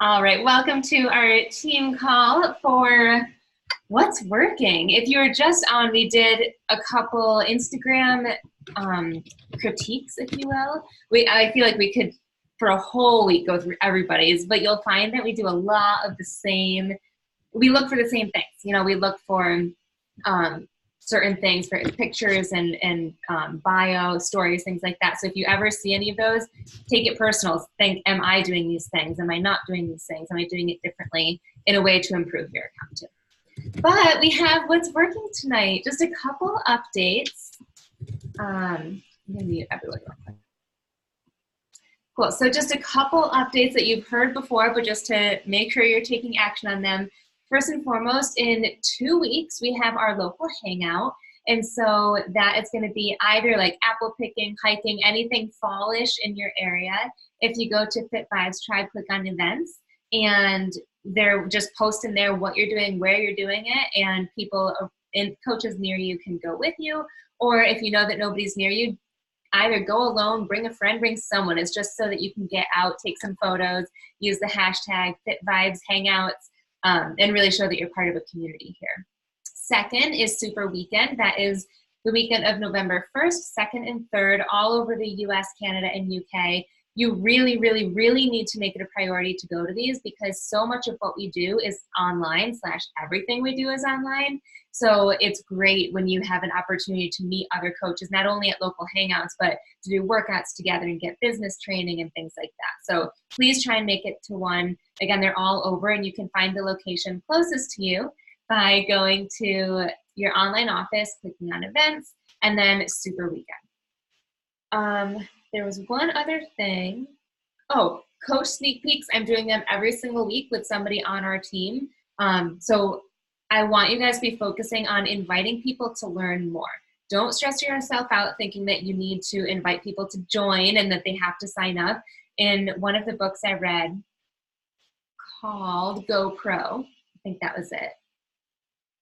All right, welcome to our team call for what's working. If you were just on, we did a couple Instagram critiques, if you will. I feel like we could, for a whole week, go through everybody's, but you'll find that we do a lot of the same, we look for the same things. You know, we look for certain things for pictures and bio, stories, things like that. So if you ever see any of those, take it personal. Think, am I doing these things? Am I not doing these things? Am I doing it differently in a way to improve your account too? But we have what's working tonight. Just a couple updates. I'm gonna mute everyone real quick. Cool, so just a couple updates that you've heard before, but just to make sure you're taking action on them. First and foremost, in 2 weeks, we have our local hangout. And so that is going to be either like apple picking, hiking, anything fallish in your area. If you go to Fit Vibes Tribe, click on events, and they're just posting there what you're doing, where you're doing it, and people and coaches near you can go with you. Or if you know that nobody's near you, either go alone, bring a friend, bring someone. It's just so that you can get out, take some photos, use the hashtag Fit Vibes Hangouts, and really show that you're part of a community here. Second is Super Weekend. That is the weekend of November 1st, 2nd, and 3rd, all over the US, Canada, and UK. You really, really, really need to make it a priority to go to these because so much of what we do is online / everything we do is online. So it's great when you have an opportunity to meet other coaches, not only at local hangouts, but to do workouts together and get business training and things like that. So please try and make it to one. Again, they're all over, and you can find the location closest to you by going to your online office, clicking on events, and then Super Weekend. There was one other thing. Oh, coach sneak peeks. I'm doing them every single week with somebody on our team. So I want you guys to be focusing on inviting people to learn more. Don't stress yourself out thinking that you need to invite people to join and that they have to sign up. In one of the books I read called Go Pro, I think that was it.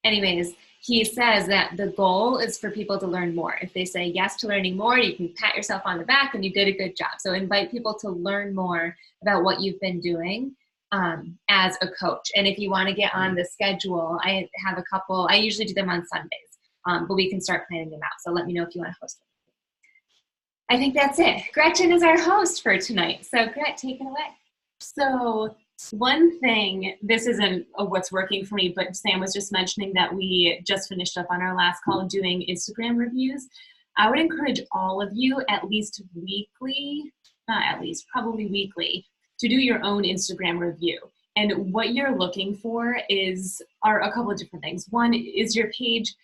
Anyways, he says that the goal is for people to learn more. If they say yes to learning more, you can pat yourself on the back and you did a good job. So invite people to learn more about what you've been doing as a coach. And if you want to get on the schedule, I have a couple, I usually do them on Sundays, but we can start planning them out. So let me know if you want to host them. I think that's it. Gretchen is our host for tonight. So Gret, take it away. So one thing, this isn't what's working for me, but Sam was just mentioning that we just finished up on our last call doing Instagram reviews. I would encourage all of you at least weekly, not at least, probably weekly, to do your own Instagram review. And what you're looking for are a couple of different things. One, is your page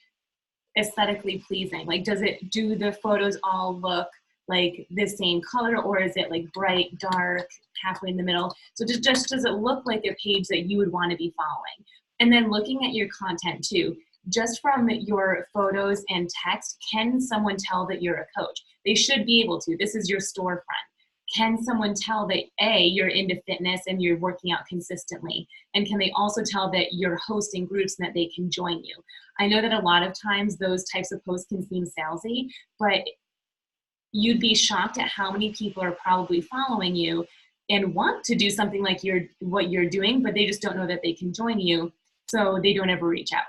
aesthetically pleasing? Like, do the photos all look like the same color, or is it like bright, dark, halfway in the middle? So just does it look like a page that you would want to be following? And then looking at your content too, just from your photos and text, can someone tell that you're a coach? They should be able to. This is your storefront. Can someone tell that A, you're into fitness and you're working out consistently? And can they also tell that you're hosting groups and that they can join you? I know that a lot of times those types of posts can seem salesy, but you'd be shocked at how many people are probably following you and want to do something like what you're doing, but they just don't know that they can join you, so they don't ever reach out.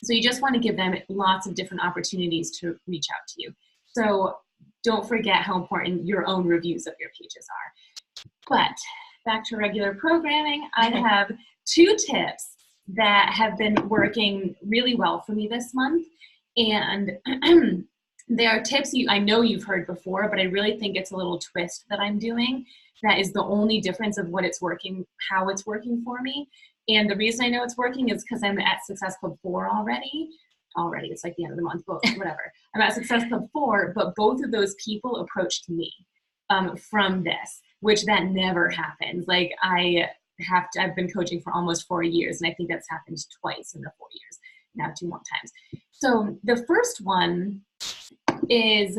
So you just want to give them lots of different opportunities to reach out to you. So don't forget how important your own reviews of your pages are. But back to regular programming, I have 2 tips that have been working really well for me this month. And they are tips I know you've heard before, but I really think it's a little twist that I'm doing. That is the only difference of what it's working, how it's working for me. And the reason I know it's working is because I'm at Success Club 4 already. It's like the end of the month, but whatever. I'm at Success Club 4, but both of those people approached me from this, which that never happens. Like I've been coaching for almost 4 years, and I think that's happened twice in the 4 years, now 2 more times. So the first one is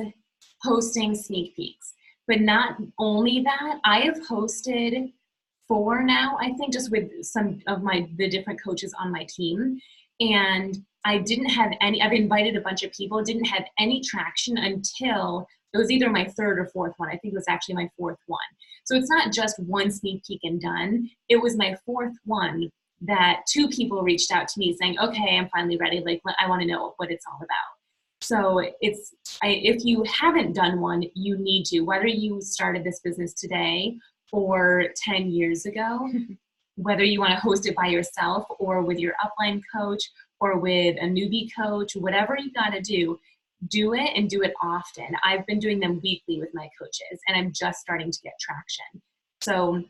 hosting sneak peeks. But not only that, I have hosted 4 now, I think, just with some of the different coaches on my team. And I didn't have I've invited a bunch of people, didn't have any traction until it was either my 3rd or 4th one. I think it was actually my 4th one. So it's not just one sneak peek and done. It was my fourth one that 2 people reached out to me saying, okay, I'm finally ready. Like, I want to know what it's all about. So if you haven't done one, you need to, whether you started this business today or 10 years ago, whether you want to host it by yourself or with your upline coach or with a newbie coach, whatever you got to do it and do it often. I've been doing them weekly with my coaches and I'm just starting to get traction. So,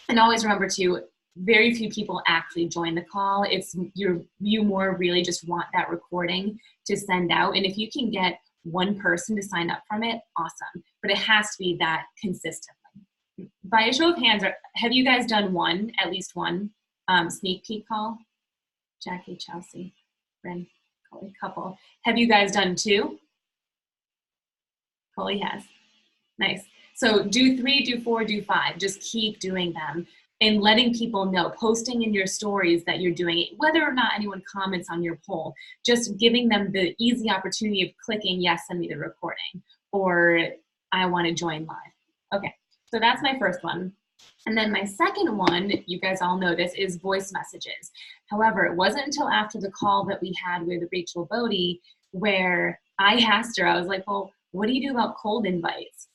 and always remember to, very few people actually join the call. It's you more really just want that recording to send out. And if you can get one person to sign up from it, awesome. But it has to be that consistently. By a show of hands, have you guys done at least one sneak peek call? Jackie, Chelsea, Bryn, Coley, couple. Have you guys done 2? Coley has. Nice. So do 3, do 4, do 5. Just keep doing them and letting people know, posting in your stories that you're doing it, whether or not anyone comments on your poll, just giving them the easy opportunity of clicking, yes, send me the recording, or I want to join live. Okay, so that's my first one. And then my second one, you guys all know this, is voice messages. However, it wasn't until after the call that we had with Rachel Bodie where I asked her, I was like, well, what do you do about cold invites?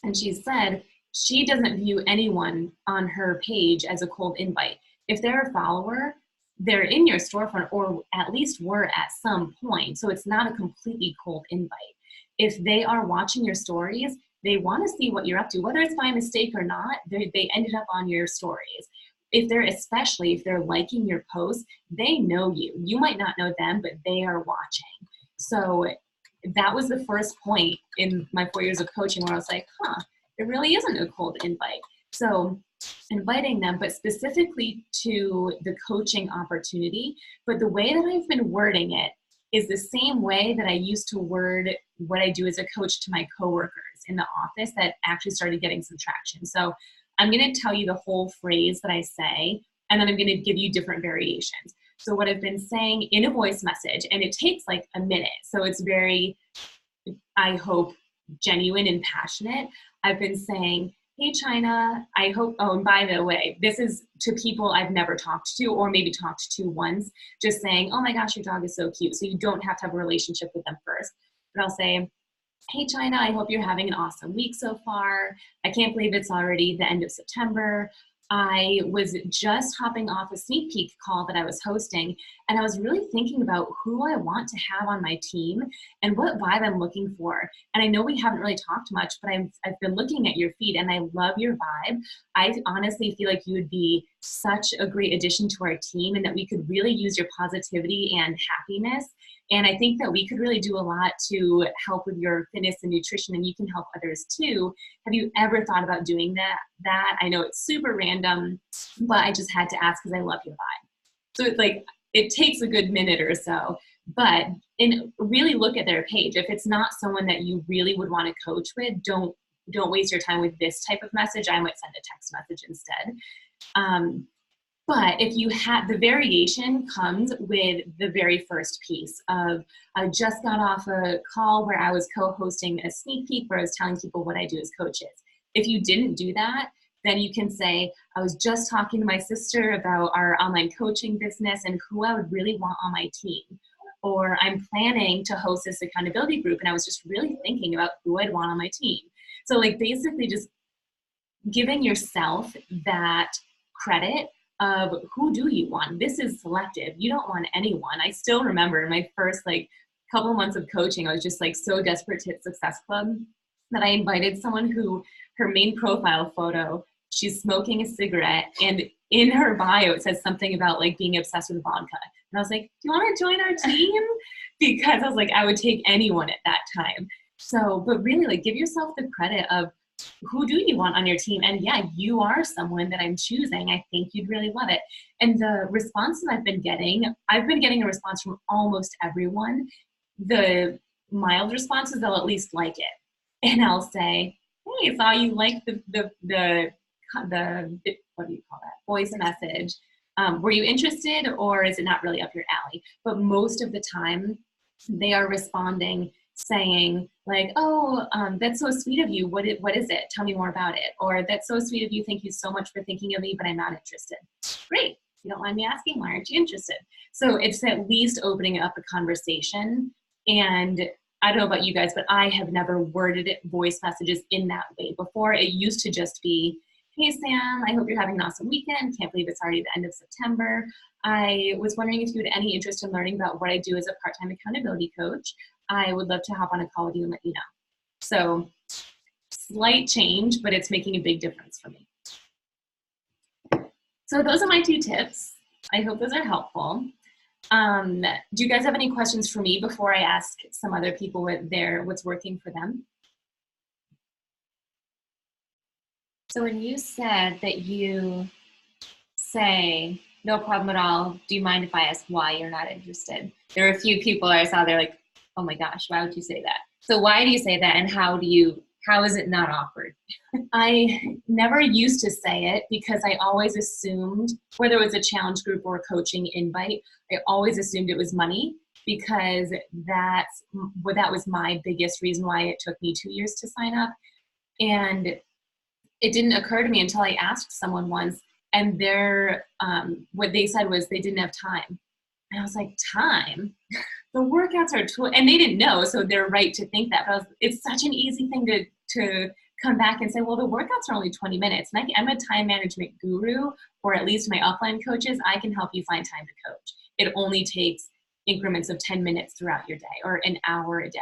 And she said she doesn't view anyone on her page as a cold invite. If they're a follower, they're in your storefront or at least were at some point. So it's not a completely cold invite. If they are watching your stories, they want to see what you're up to, whether it's by mistake or not, they ended up on your stories. Especially if they're liking your posts, they know you. You might not know them, but they are watching. So that was the first point in my 4 years of coaching where I was like, it really isn't a cold invite. So inviting them, but specifically to the coaching opportunity. But the way that I've been wording it is the same way that I used to word what I do as a coach to my coworkers in the office that actually started getting some traction. So I'm going to tell you the whole phrase that I say, and then I'm going to give you different variations. So what I've been saying in a voice message, and it takes like a minute, so it's very, I hope, genuine and passionate. I've been saying, hey, China, I hope, oh, and by the way, this is to people I've never talked to or maybe talked to once, just saying, oh my gosh, your dog is so cute. So you don't have to have a relationship with them first. But I'll say, hey, China, I hope you're having an awesome week so far. I can't believe it's already the end of September. I was just hopping off a sneak peek call that I was hosting, and I was really thinking about who I want to have on my team and what vibe I'm looking for. And I know we haven't really talked much, but I've been looking at your feed and I love your vibe. I honestly feel like you would be such a great addition to our team and that we could really use your positivity and happiness. And I think that we could really do a lot to help with your fitness and nutrition, and you can help others too. Have you ever thought about doing that? I know it's super random, but I just had to ask because I love your vibe. So it's like, it takes a good minute or so, but really look at their page. If it's not someone that you really would want to coach with, don't waste your time with this type of message. I might send a text message instead. But if you have, the variation comes with the very first piece of, I just got off a call where I was co-hosting a sneak peek where I was telling people what I do as coaches. If you didn't do that, then you can say, I was just talking to my sister about our online coaching business and who I would really want on my team. Or I'm planning to host this accountability group and I was just really thinking about who I'd want on my team. So like basically just giving yourself that credit of who do you want? This is selective. You don't want anyone. I still remember my first couple months of coaching, I was just so desperate to hit Success Club that I invited someone who her main profile photo, she's smoking a cigarette, and in her bio it says something about being obsessed with vodka. And I was like, do you want to join our team? Because I was like, I would take anyone at that time. So, but really give yourself the credit of who do you want on your team? And yeah, you are someone that I'm choosing. I think you'd really love it. And the responses I've been getting a response from almost everyone. The mild responses, they'll at least like it. And I'll say, hey, I saw you like the what do you call that? Voice message. Were you interested, or is it not really up your alley? But most of the time they are responding, saying like, oh, that's so sweet of you. What is it? Tell me more about it. Or that's so sweet of you. Thank you so much for thinking of me, but I'm not interested. Great. If you don't mind me asking, why aren't you interested? So it's at least opening up a conversation. And I don't know about you guys, but I have never worded it, voice messages in that way before. It used to just be, hey, Sam, I hope you're having an awesome weekend. Can't believe it's already the end of September. I was wondering if you had any interest in learning about what I do as a part-time accountability coach. I would love to hop on a call with you and let you know. So slight change, but it's making a big difference for me. So those are my 2 tips. I hope those are helpful. Do you guys have any questions for me before I ask some other people what's working for them? So when you said that you say, no problem at all, do you mind if I ask why you're not interested? There are a few people I saw, they're like, oh my gosh, why would you say that? So why do you say that, and how is it not awkward? I never used to say it because I always assumed, whether it was a challenge group or a coaching invite, I always assumed it was money, because that was my biggest reason why it took me 2 years to sign up. And it didn't occur to me until I asked someone once, and what they said was they didn't have time. And I was like, time? The workouts are, and they didn't know, so they're right to think that. But it's such an easy thing to come back and say, well, the workouts are only 20 minutes. And I'm a time management guru, or at least my offline coaches, I can help you find time to coach. It only takes increments of 10 minutes throughout your day, or an hour a day.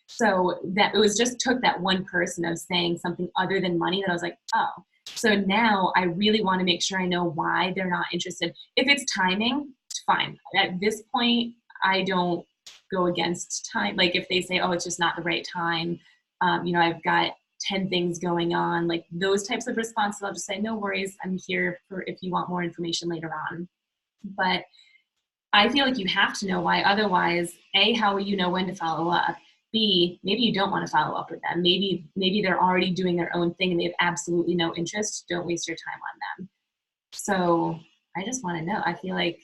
So that it was just took that one person of saying something other than money that I was like, oh. So now I really want to make sure I know why they're not interested. If it's timing, fine. At this point, I don't go against time. Like if they say, oh, it's just not the right time, I've got 10 things going on, like those types of responses, I'll just say, no worries, I'm here for if you want more information later on. But I feel like you have to know why. Otherwise, A, how will you know when to follow up? B, maybe you don't want to follow up with them. Maybe they're already doing their own thing and they have absolutely no interest. Don't waste your time on them. So I just want to know. I feel like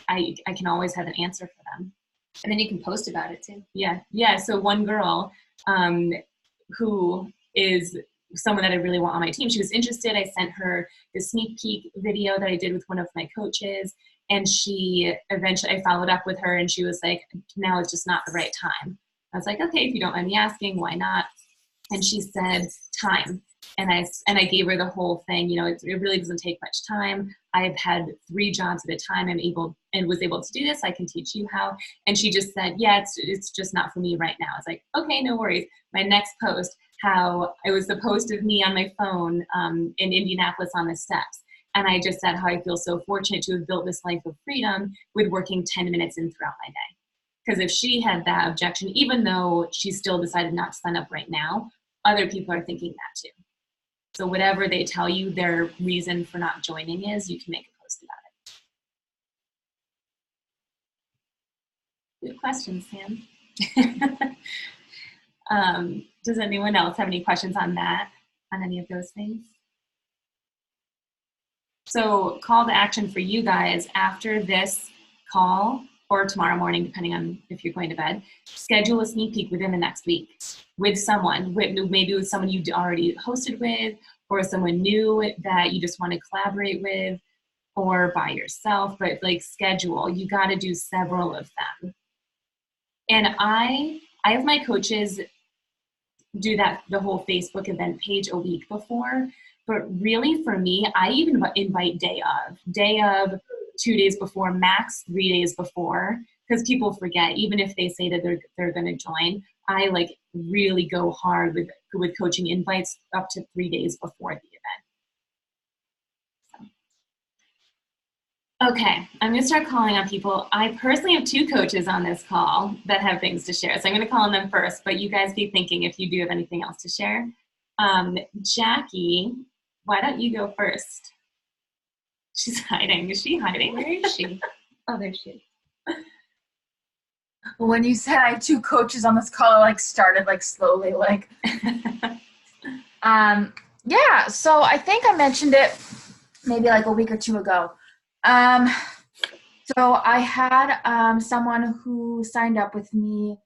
I can always have an answer for them. And then you can post about it too. Yeah. So one girl who is someone that I really want on my team, she was interested. I sent her the sneak peek video that I did with one of my coaches. And I followed up with her and she was like, now it's just not the right time. I was like, okay, if you don't mind me asking, why not? And she said, time. And I gave her the whole thing. It really doesn't take much time. I've had 3 jobs at a time. Was able to do this. I can teach you how. And she just said, yeah, it's just not for me right now. I was like, okay, no worries. My next post, how it was the post of me on my phone in Indianapolis on the steps. And I just said how I feel so fortunate to have built this life of freedom with working 10 minutes in throughout my day. Because if she had that objection, even though she still decided not to sign up right now, other people are thinking that too. So whatever they tell you their reason for not joining is, you can make a post about it. Good question, Sam. Does anyone else have any questions on that, on any of those things? So call to action for you guys after this call, or tomorrow morning, depending on if you're going to bed, schedule a sneak peek within the next week with someone, maybe with someone you already hosted with, or someone new that you just want to collaborate with, or by yourself, but like schedule. You got to do several of them. And I have my coaches do the whole Facebook event page a week before, but really for me, I even invite day of, 2 days before, max 3 days before, because people forget, even if they say that they're going to join. I like really go hard with coaching invites up to 3 days before the event. So. Okay, I'm going to start calling on people. I personally have 2 coaches on this call that have things to share, so I'm going to call on them first, but you guys be thinking if you do have anything else to share. Jackie, why don't you go first? She's hiding. Is she hiding? Where is she? Oh, there she is. When you said I had 2 coaches on this call, I started slowly yeah, so I think I mentioned it maybe a week or 2 ago. So I had someone who signed up with me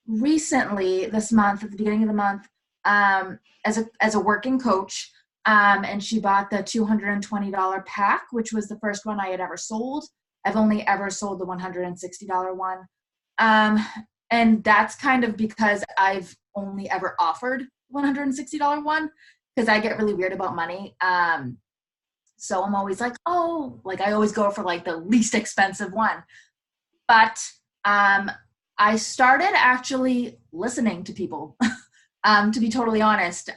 recently this month, at the beginning of the month, as a working coach, and she bought the $220 pack, which was the first one I had ever sold. I've only ever sold the $160 one. And that's kind of because I've only ever offered $160 one, because I get really weird about money. So I'm always like, oh, like I always go for like the least expensive one. But I started actually listening to people, to be totally honest.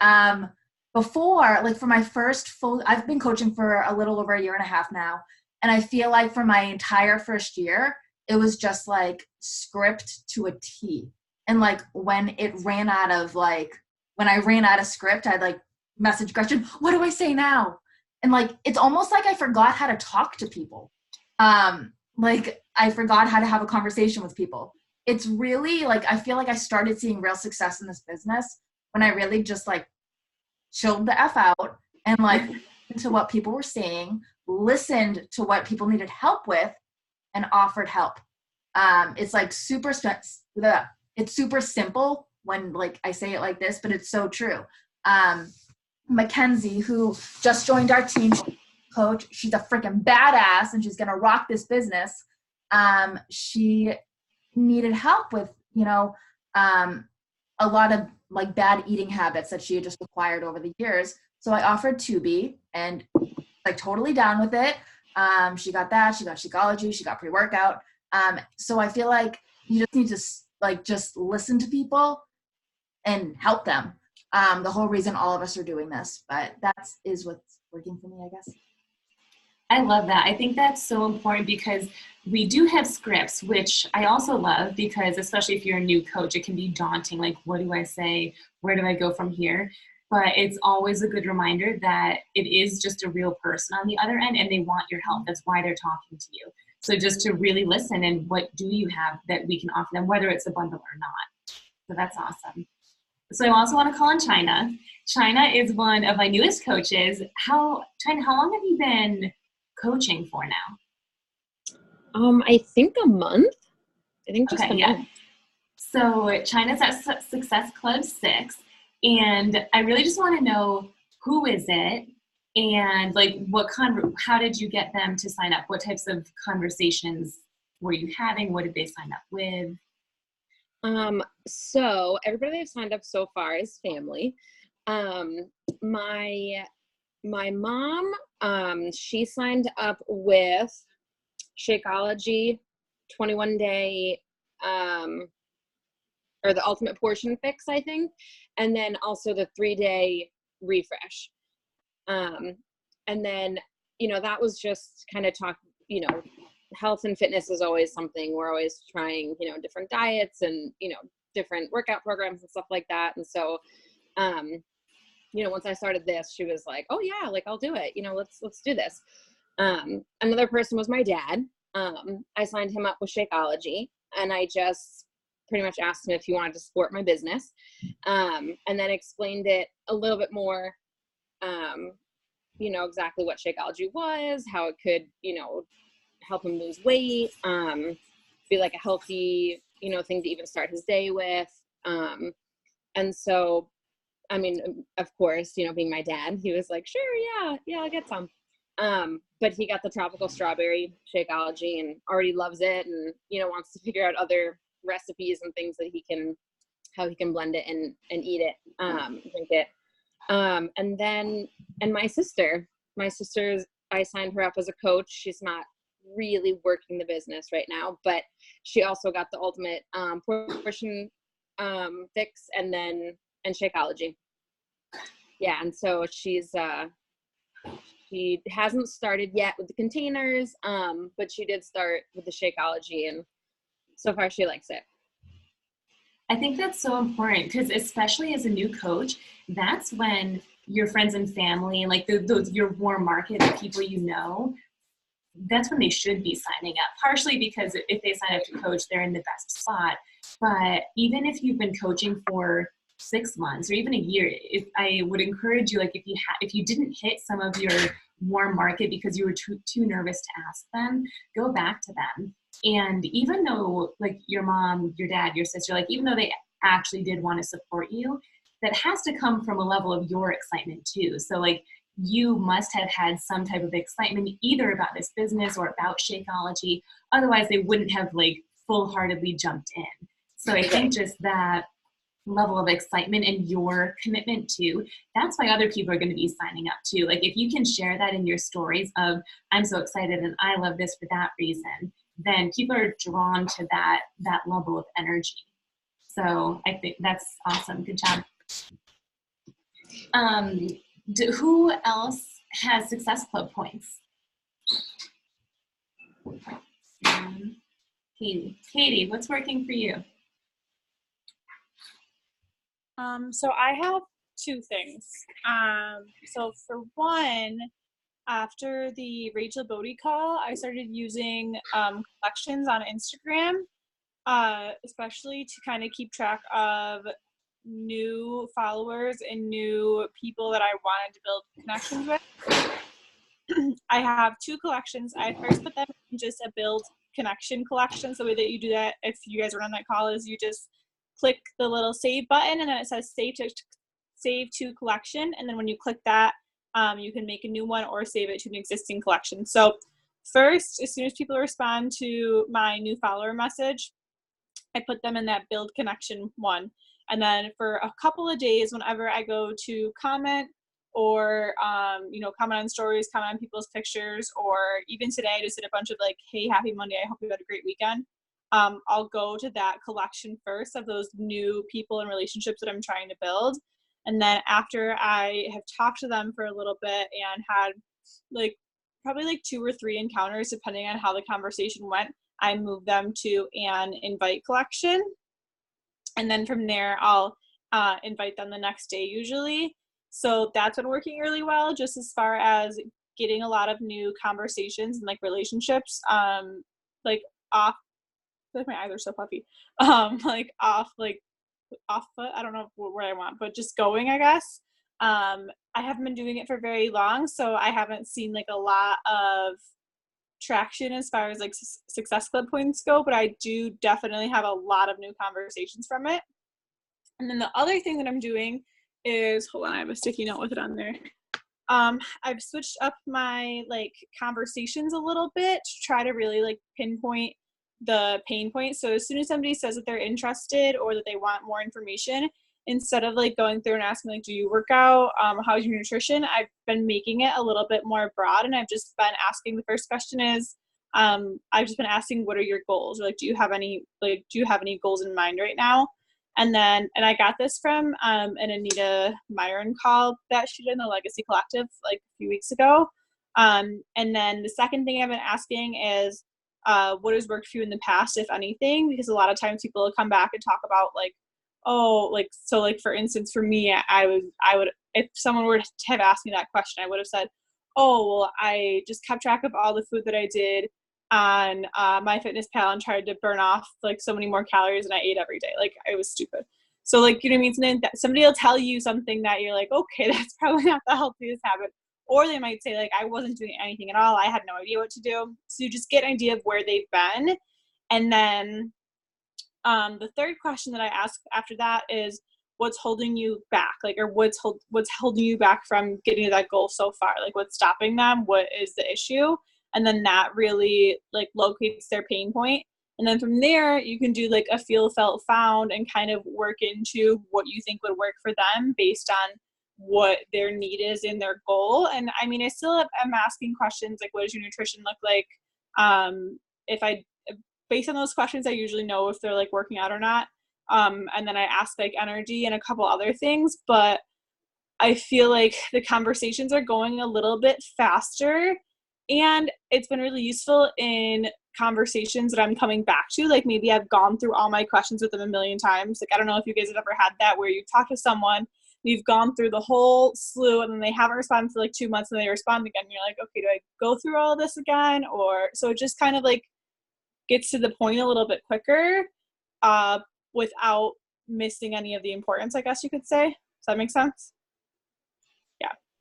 Before, like for my first full, I've been coaching for a little over a year and a half now. And I feel like for my entire first year, it was just like script to a T. And like when I ran out of script, I'd like message Gretchen, what do I say now? And like, it's almost like I forgot how to talk to people. Like I forgot how to have a conversation with people. It's really like, I feel like I started seeing real success in this business when I really just like chilled the F out and like listened to what people were saying, listened to what people needed help with, and offered help. It's like it's super simple when like I say it like this, but it's so true. Mackenzie, who just joined our team, coach, she's a freaking badass and she's gonna rock this business. She needed help with, a lot of like bad eating habits that she had just acquired over the years. So I offered Tubi, and like totally down with it. She got that, she got Shakeology, she got pre-workout. So I feel like you just need to just listen to people and help them. The whole reason all of us are doing this, but is what's working for me, I guess. I love that. I think that's so important because we do have scripts, which I also love because especially if you're a new coach, it can be daunting. Like, what do I say? Where do I go from here? But it's always a good reminder that it is just a real person on the other end and they want your help. That's why they're talking to you. So just to really listen and what do you have that we can offer them, whether it's a bundle or not. So that's awesome. So I also want to call on China. China is one of my newest coaches. China, how long have you been coaching for now? I think a month. I think just a month. So China's at Success Club 6, and I really just want to know who is it, and like how did you get them to sign up? What types of conversations were you having? What did they sign up with? So everybody they've signed up so far is family. My mom, she signed up with Shakeology, 21 day, or the Ultimate Portion Fix, I think. And then also the 3-day refresh. And then, that was just kind of health and fitness is always something we're always trying, different diets and, different workout programs and stuff like that. And so, once I started this, she was like, oh yeah, like I'll do it. Let's do this. Another person was my dad. I signed him up with Shakeology, and I just pretty much asked him if he wanted to support my business. And then explained it a little bit more, exactly what Shakeology was, how it could, help him lose weight, be like a healthy, thing to even start his day with. And so, I mean, of course, being my dad, he was like, sure, yeah, I'll get some. But he got the tropical strawberry Shakeology and already loves it, and, wants to figure out other recipes and things that how he can blend it and eat it, drink it. And my sister's, I signed her up as a coach. She's not really working the business right now, but she also got the Ultimate Portion Fix and Shakeology. Yeah, and so she hasn't started yet with the containers, but she did start with the Shakeology, and so far she likes it. I think that's so important because especially as a new coach, that's when your friends and family and like your warm market, the people that's when they should be signing up. Partially because if they sign up to coach, they're in the best spot. But even if you've been coaching for 6 months or even a year, I would encourage you, like if you didn't hit some of your warm market because you were too nervous to ask them, go back to them And even though like your mom, your dad, your sister, like even though they actually did want to support you, that has to come from a level of your excitement too. So like you must have had some type of excitement either about this business or about Shakeology. Otherwise they wouldn't have like full-heartedly jumped in. So I think just that level of excitement and your commitment to, that's why other people are going to be signing up too. Like if you can share that in your stories of I'm so excited and I love this for that reason, then people are drawn to that level of energy. So I think that's awesome. Good job. Who else has Success Club points? Katie, what's working for you? So I have two things. So for one, after the Rachel Bodie call, I started using collections on Instagram, especially to kind of keep track of new followers and new people that I wanted to build connections with. I have two collections. I first put them in just a build connection collection. So the way that you do that, if you guys were on that call, is you just click the little save button and then it says save to collection. And then when you click that, you can make a new one or save it to an existing collection. So first, as soon as people respond to my new follower message, I put them in that build connection one. And then for a couple of days, whenever I go to comment or, comment on stories, comment on people's pictures, or even today I just did a bunch of like, hey, happy Monday, I hope you had a great weekend. I'll go to that collection first of those new people and relationships that I'm trying to build. And then after I have talked to them for a little bit and had like probably like 2 or 3 encounters, depending on how the conversation went, I move them to an invite collection. And then from there, I'll invite them the next day usually. So that's been working really well, just as far as getting a lot of new conversations and like relationships, like off, like my eyes are so puffy, off foot, I don't know where I want, but just going, I guess. I haven't been doing it for very long, so I haven't seen like a lot of traction as far as like Success Club points go, but I do definitely have a lot of new conversations from it. And then the other thing that I'm doing is, hold on, I have a sticky note with it on there. I've switched up my like conversations a little bit to try to really like pinpoint the pain point. So as soon as somebody says that they're interested or that they want more information, instead of like going through and asking like, do you work out? How's your nutrition? I've been making it a little bit more broad, and I've just been asking, the first question is, I've just been asking, what are your goals? Or like, do you have any goals in mind right now? And I got this from an Anita Myron call that she did in the Legacy Collective like a few weeks ago. And then the second thing I've been asking is, what has worked for you in the past, if anything? Because a lot of times people will come back and talk about like, oh, like, so like, for instance, for me, I would, if someone were to have asked me that question, I would have said, oh, well, I just kept track of all the food that I did on MyFitnessPal and tried to burn off like so many more calories than I ate every day. Like, I was stupid. So like, you know what I mean? Somebody will tell you something that you're like, okay, that's probably not the healthiest habit. Or they might say like, I wasn't doing anything at all. I had no idea what to do. So you just get an idea of where they've been. And then the third question that I ask after that is, what's holding you back? Like, or what's holding you back from getting to that goal so far? Like, what's stopping them? What is the issue? And then that really like locates their pain point. And then from there, you can do like a feel, felt, found, and kind of work into what you think would work for them based on what their need is in their goal. And I mean, I still am asking questions like, what does your nutrition look like? Based on those questions, I usually know if they're like working out or not. And then I ask like energy and a couple other things, but I feel like the conversations are going a little bit faster, and it's been really useful in conversations that I'm coming back to. Like maybe I've gone through all my questions with them a million times. Like, I don't know if you guys have ever had that where you talk to someone, you've gone through the whole slew and then they haven't responded for like 2 months and they respond again. And you're like, okay, do I go through all this again? Or so it just kind of like gets to the point a little bit quicker without missing any of the importance, I guess you could say. Does that make sense?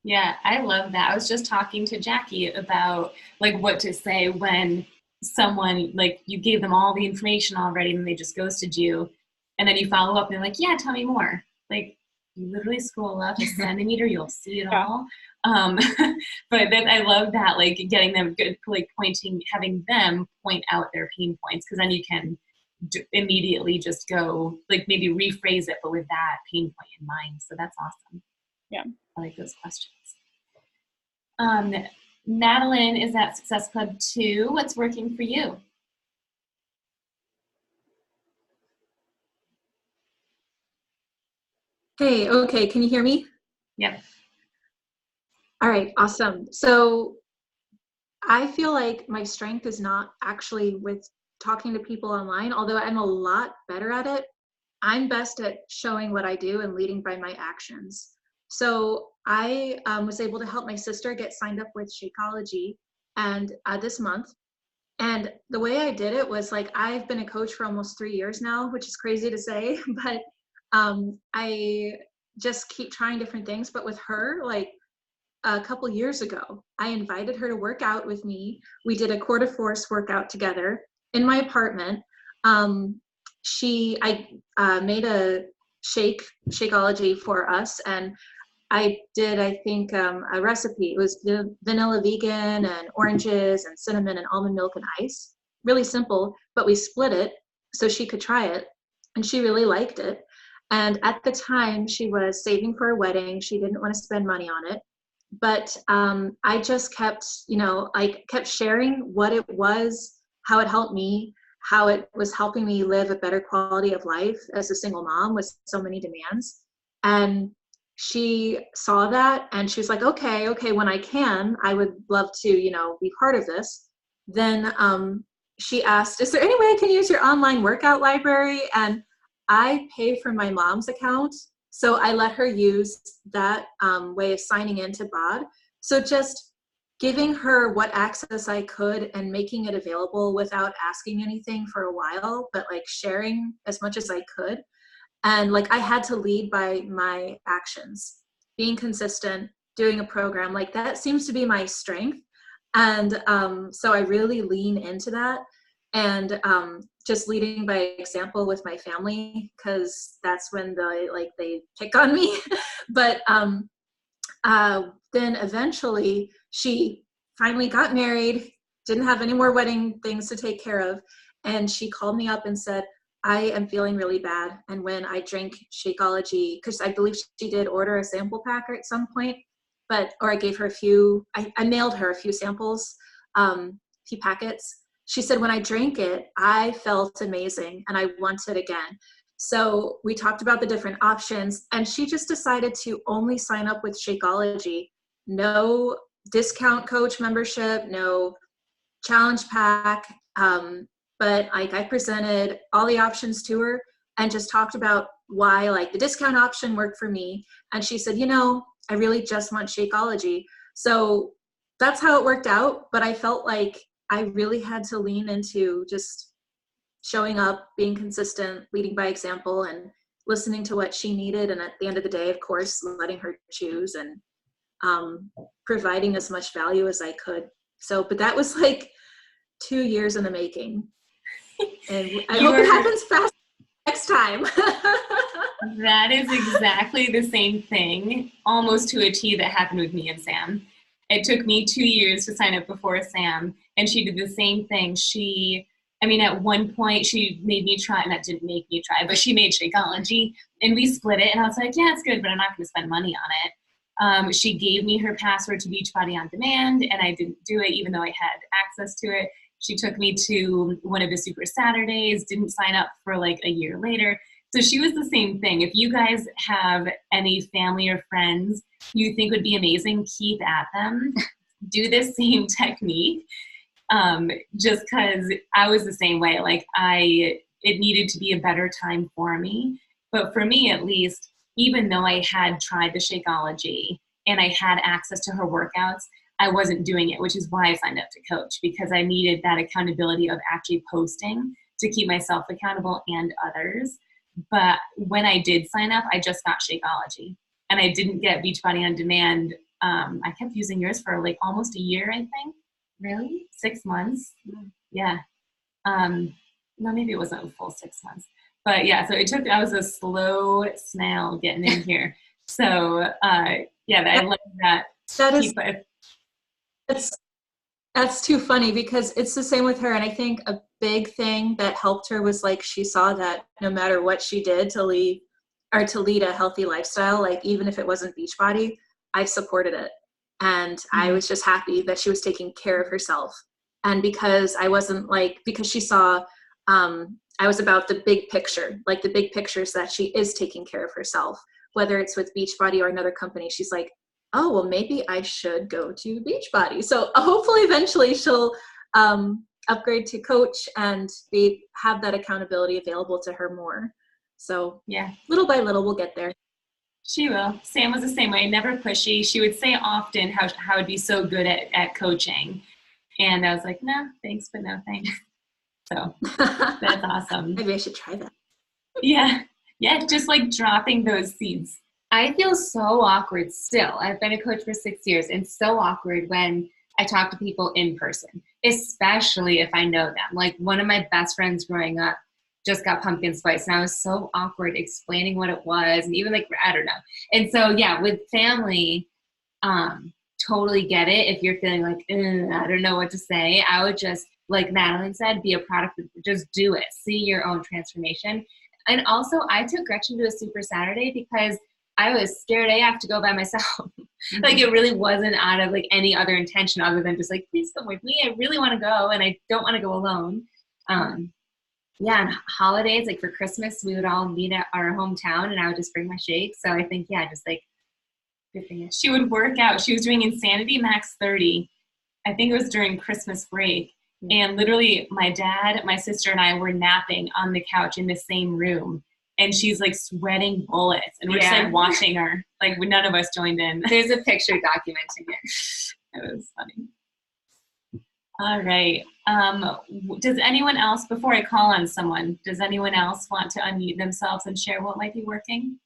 Yeah, I love that. I was just talking to Jackie about like what to say when someone, like you gave them all the information already and they just ghosted you, and then you follow up and they're like, yeah, tell me more. Like, you literally scroll up a centimeter, you'll see it all. But I love that, like getting them good, like having them point out their pain points, because then you can immediately just go, like maybe rephrase it, but with that pain point in mind. So that's awesome. Yeah. I like those questions. Madeline is at Success Club 2. What's working for you? Hey, okay, can you hear me? Yep. All right, awesome. So I feel like my strength is not actually with talking to people online, although I'm a lot better at it. I'm best at showing what I do and leading by my actions. So I was able to help my sister get signed up with Shakeology and this month. And the way I did it was, like, I've been a coach for almost 3 years now, which is crazy to say, but I just keep trying different things. But with her, like a couple years ago, I invited her to work out with me. We did a quarter force workout together in my apartment. I made a Shakeology for us, and I did, I think, a recipe. It was vanilla vegan and oranges and cinnamon and almond milk and ice. Really simple, but we split it so she could try it, and she really liked it. And at the time, she was saving for a wedding. She didn't want to spend money on it. But I just kept, I kept sharing what it was, how it helped me, how it was helping me live a better quality of life as a single mom with so many demands. And she saw that and she was like, okay, when I can, I would love to, be part of this. Then she asked, is there any way I can use your online workout library? And I pay for my mom's account, so I let her use that way of signing into BOD. So just giving her what access I could and making it available without asking anything for a while, but like sharing as much as I could. And like I had to lead by my actions, being consistent, doing a program, like that seems to be my strength. And so I really lean into that, and just leading by example with my family, because that's when they pick on me. But then eventually she finally got married, didn't have any more wedding things to take care of, and she called me up and said, I am feeling really bad. And when I drink Shakeology, because I believe she did order a sample pack at some point, or I gave her I mailed her a few samples, few packets. She said, when I drank it, I felt amazing and I want it again. So we talked about the different options, and she just decided to only sign up with Shakeology. No discount coach membership, no challenge pack. But I presented all the options to her and just talked about why the discount option worked for me. And she said, I really just want Shakeology. So that's how it worked out. But I felt like I really had to lean into just showing up, being consistent, leading by example, and listening to what she needed. And at the end of the day, of course, letting her choose and providing as much value as I could. But that was 2 years in the making. And I hope it happens fast next time. That is exactly the same thing, almost to a T, that happened with me and Sam. It took me 2 years to sign up before Sam, and she did the same thing. At one point, she made me try, and that didn't make me try, but she made Shakeology, and we split it, and I was like, yeah, it's good, but I'm not going to spend money on it. She gave me her password to Beachbody On Demand, and I didn't do it, even though I had access to it. She took me to one of the Super Saturdays, didn't sign up for a year later. So she was the same thing. If you guys have any family or friends you think would be amazing, keep at them. Do the same technique. Just because I was the same way. It needed to be a better time for me. But for me, at least, even though I had tried the Shakeology and I had access to her workouts, I wasn't doing it, which is why I signed up to coach, because I needed that accountability of actually posting to keep myself accountable and others. But when I did sign up, I just got Shakeology, and I didn't get Beachbody On Demand. I kept using yours for almost a year, I think. Really? 6 months? Yeah. No, maybe it wasn't a full 6 months. But yeah, so I was a slow snail getting in here. So yeah, I love that. That is, that's, that's too funny because it's the same with her. And I think a big thing that helped her was like she saw that no matter what she did to lead a healthy lifestyle, like even if it wasn't Beachbody, I supported it. And I was just happy that she was taking care of herself. And because I wasn't like, because she saw I was about the big picture, like the big pictures that she is taking care of herself, whether it's with Beachbody or another company. She's like, oh, well, maybe I should go to Beachbody. So hopefully eventually she'll upgrade to Coach and have that accountability available to her more. So yeah, little by little, we'll get there. She will. Sam was the same way, never pushy. She would say often how I'd be so good at coaching. And I was like, no, thanks, but no thanks. So that's awesome. Maybe I should try that. Yeah. Yeah, just like dropping those seeds. I feel so awkward still. I've been a coach for 6 years and so awkward when I talk to people in person, especially if I know them. Like one of my best friends growing up just got pumpkin spice and I was so awkward explaining what it was and even like, I don't know. And so yeah, with family, totally get it. If you're feeling like, I don't know what to say, I would just, like Madeline said, be a product of, just do it. See your own transformation. And also I took Gretchen to a Super Saturday because I was scared AF to go by myself. Like it really wasn't out of like any other intention other than just like, please come with me. I really want to go and I don't want to go alone. Yeah, and holidays, like for Christmas, we would all meet at our hometown and I would just bring my shake. So I think, yeah, just like good thing. She would work out. She was doing Insanity Max 30. I think it was during Christmas break. And literally my dad, my sister and I were napping on the couch in the same room. And she's like sweating bullets. And we're just like watching her. Like none of us joined in. There's a picture documenting it. It was funny. All right. Does anyone else, before I call on someone, does anyone else want to unmute themselves and share what might be working?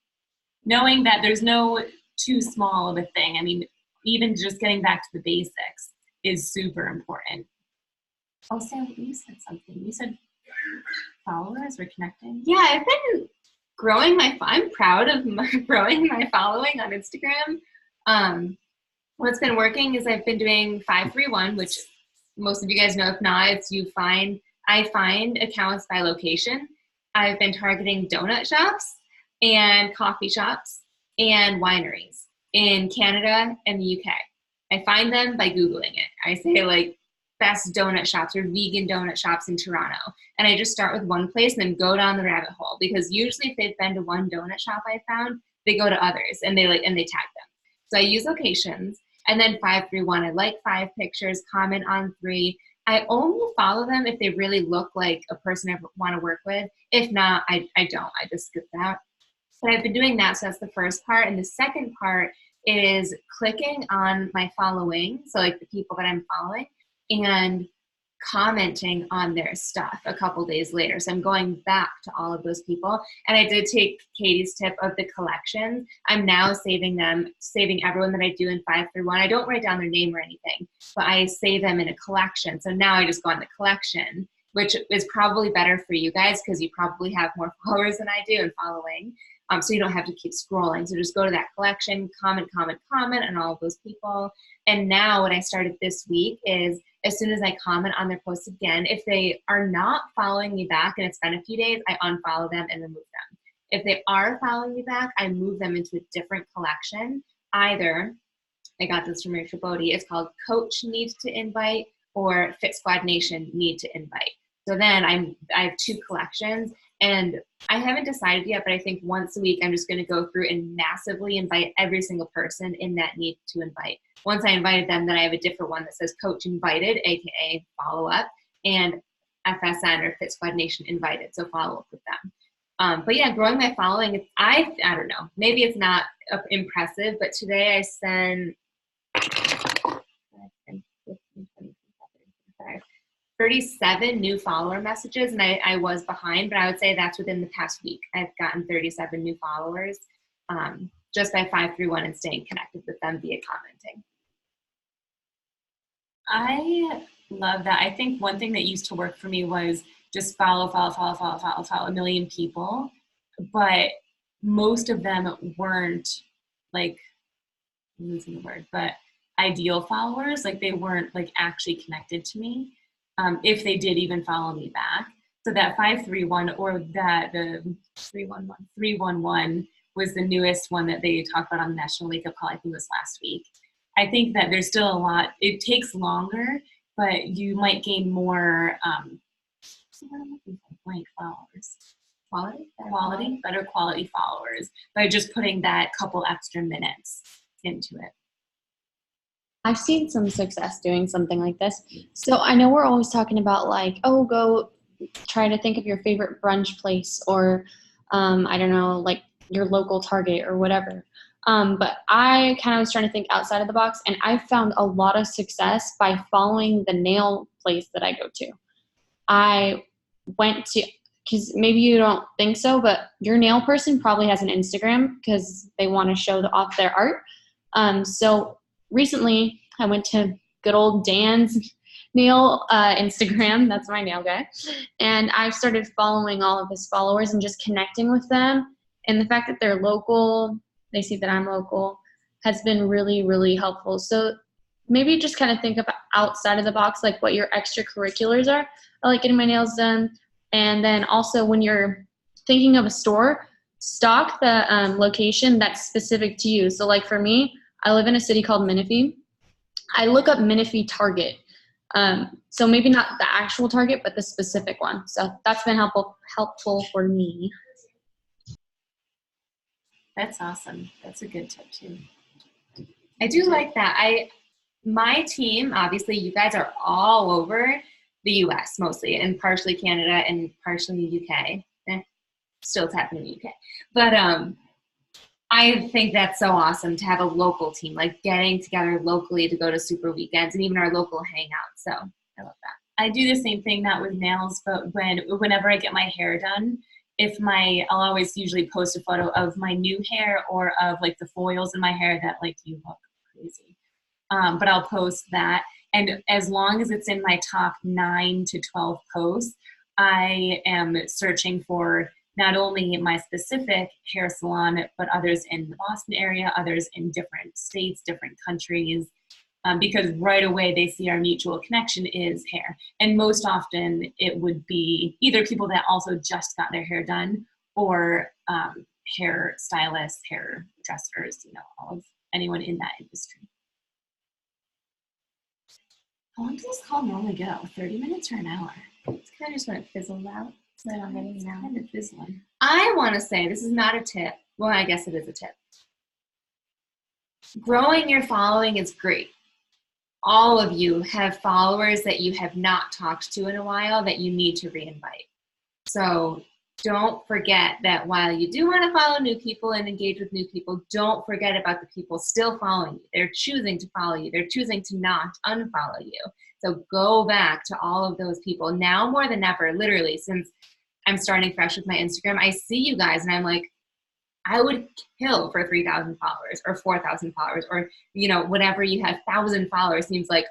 Knowing that there's no too small of a thing. I mean, even just getting back to the basics is super important. Oh, Sam, you said something. You said followers were connecting? Yeah, I've been growing I'm proud of growing my following on Instagram. What's been working is I've been doing 531, which most of you guys know. If not, it's I find accounts by location. I've been targeting donut shops and coffee shops and wineries in Canada and the UK. I find them by Googling it. I say like best donut shops or vegan donut shops in Toronto. And I just start with one place and then go down the rabbit hole, because usually if they've been to one donut shop I found, they go to others and they tag them. So I use locations. And then 531, I like 5 pictures, comment on 3. I only follow them if they really look like a person I want to work with. If not, I don't. I just skip that. But I've been doing that, so that's the first part. And the second part is clicking on my following, so like the people that I'm following, and commenting on their stuff a couple days later. So I'm going back to all of those people. And I did take Katie's tip of the collections. I'm now saving everyone that I do in 531. I don't write down their name or anything, but I save them in a collection. So now I just go on the collection, which is probably better for you guys because you probably have more followers than I do and following. So you don't have to keep scrolling. So just go to that collection, comment on all of those people. And now what I started this week is as soon as I comment on their post again, if they are not following me back and it's been a few days, I unfollow them and remove them. If they are following me back, I move them into a different collection. Either, I got this from Rachel Bodie, it's called Coach Need to Invite or Fit Squad Nation Need to Invite. So then I have 2 collections, and I haven't decided yet, but I think once a week I'm just going to go through and massively invite every single person in that need to invite. Once I invited them, then I have a different one that says Coach Invited, aka follow up, and FSN or Fit Squad Nation Invited, so follow up with them. But yeah, growing my following, I don't know, maybe it's not impressive, but today I sent 37 new follower messages, and I was behind, but I would say that's within the past week. I've gotten 37 new followers just by 531 and staying connected with them via commenting. I love that. I think one thing that used to work for me was just follow a million people, but most of them weren't like, I'm losing the word, but ideal followers. Like they weren't like actually connected to me, if they did even follow me back. So that 531 or that the 311 was the newest one that they talked about on the National Wake Up Call. I think it was last week. I think that there's still a lot. It takes longer, but you might gain more blank followers. Better quality followers by just putting that couple extra minutes into it. I've seen some success doing something like this. So I know we're always talking about like, oh, go try to think of your favorite brunch place or I don't know, like your local Target or whatever. But I kind of was trying to think outside of the box, and I found a lot of success by following the nail place that I go to. I went to, because maybe you don't think so, but your nail person probably has an Instagram because they want to show off their art. So recently I went to good old Dan's nail Instagram. That's my nail guy. And I've started following all of his followers and just connecting with them. And the fact that they're local, they see that I'm local, has been really, really helpful. So maybe just kind of think about outside of the box, like what your extracurriculars are. I like getting my nails done. And then also when you're thinking of a store, stock the location that's specific to you. So like for me, I live in a city called Menifee. I look up Menifee Target. So maybe not the actual Target, but the specific one. So that's been helpful for me. That's awesome. That's a good tip too. I do like that. My team, obviously, you guys are all over the U.S. mostly, and partially Canada and partially U.K. Still tapping in the U.K. But I think that's so awesome to have a local team, like getting together locally to go to super weekends and even our local hangouts. So I love that. I do the same thing, not with nails, but whenever I get my hair done, I'll always usually post a photo of my new hair or of like the foils in my hair that like you look crazy. But I'll post that. And as long as it's in my top 9 to 12 posts, I am searching for not only my specific hair salon, but others in the Boston area, others in different states, different countries, because right away they see our mutual connection is hair. And most often it would be either people that also just got their hair done or hair stylists, hair dressers, all of anyone in that industry. How long does this call normally go? 30 minutes or an hour? It's kind of just when it fizzles out. So I don't really know. Kind of fizzling. I want to say, this is not a tip. Well, I guess it is a tip. Growing your following is great. All of you have followers that you have not talked to in a while that you need to reinvite. So don't forget that while you do want to follow new people and engage with new people, don't forget about the people still following you. They're choosing to follow you. They're choosing to not unfollow you. So go back to all of those people now more than ever, literally, since I'm starting fresh with my Instagram. I see you guys and I'm like, I would kill for 3,000 followers or 4,000 followers or, whatever you have, 1,000 followers seems like,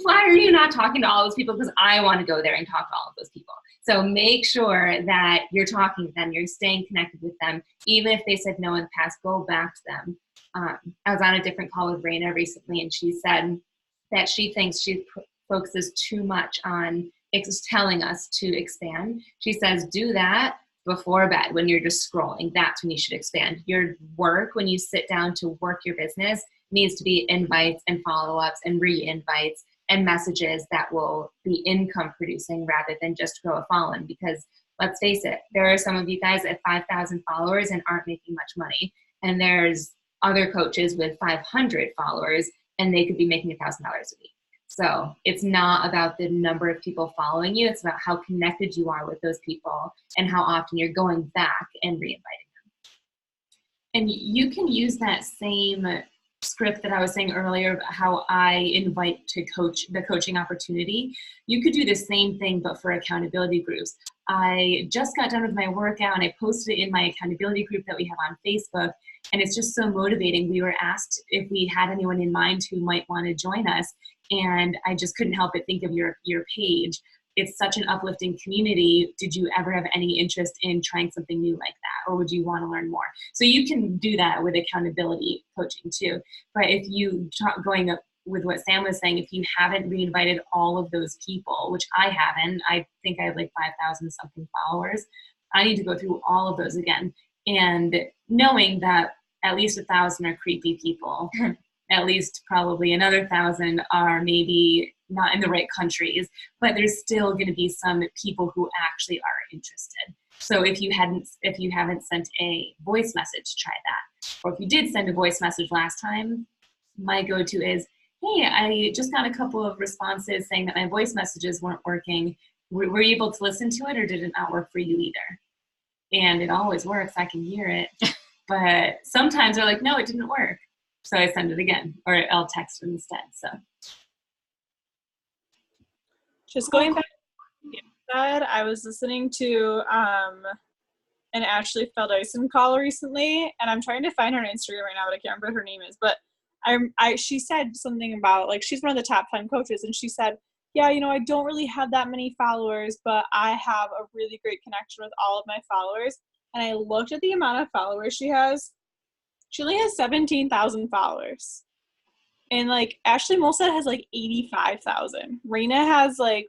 why are you not talking to all those people? Because I want to go there and talk to all of those people. So make sure that you're talking to them, you're staying connected with them. Even if they said no in the past, go back to them. I was on a different call with Raina recently, and she said that she thinks she focuses too much on telling us to expand. She says, do that before bed when you're just scrolling. That's when you should expand. Your work, when you sit down to work your business, needs to be invites and follow-ups and re-invites and messages that will be income producing rather than just grow a following. Because let's face it, there are some of you guys at 5,000 followers and aren't making much money. And there's other coaches with 500 followers and they could be making $1,000 a week. So it's not about the number of people following you. It's about how connected you are with those people and how often you're going back and re-inviting them. And you can use that same script that I was saying earlier about how I invite to the coaching opportunity. You could do the same thing, but for accountability groups. I just got done with my workout and I posted it in my accountability group that we have on Facebook. And it's just so motivating. We were asked if we had anyone in mind who might want to join us. and I just couldn't help but think of your page. It's such an uplifting community. Did you ever have any interest in trying something new like that, or would you want to learn more? So you can do that with accountability coaching too. But if you going up with what Sam was saying, if you haven't reinvited all of those people, which I haven't, I think I have like 5,000 something followers. I need to go through all of those again, and knowing that at least 1,000 are creepy people. At least probably another 1,000 are maybe not in the right countries, but there's still going to be some people who actually are interested. So if you haven't sent a voice message, try that. Or if you did send a voice message last time, my go-to is, hey, I just got a couple of responses saying that my voice messages weren't working. Were you able to listen to it, or did it not work for you either? And it always works. I can hear it. But sometimes they're like, no, it didn't work. So I send it again, or I'll text it instead. So just going back to what you said, I was listening to an Ashley Feldison call recently, and I'm trying to find her on Instagram right now, but I can't remember what her name is. But she said something about, like, she's one of the top 10 coaches, and she said, yeah, you know, I don't really have that many followers, but I have a really great connection with all of my followers. And I looked at the amount of followers she has. She only has 17,000 followers. And, like, Ashley Molstad has, like, 85,000. Raina has, like,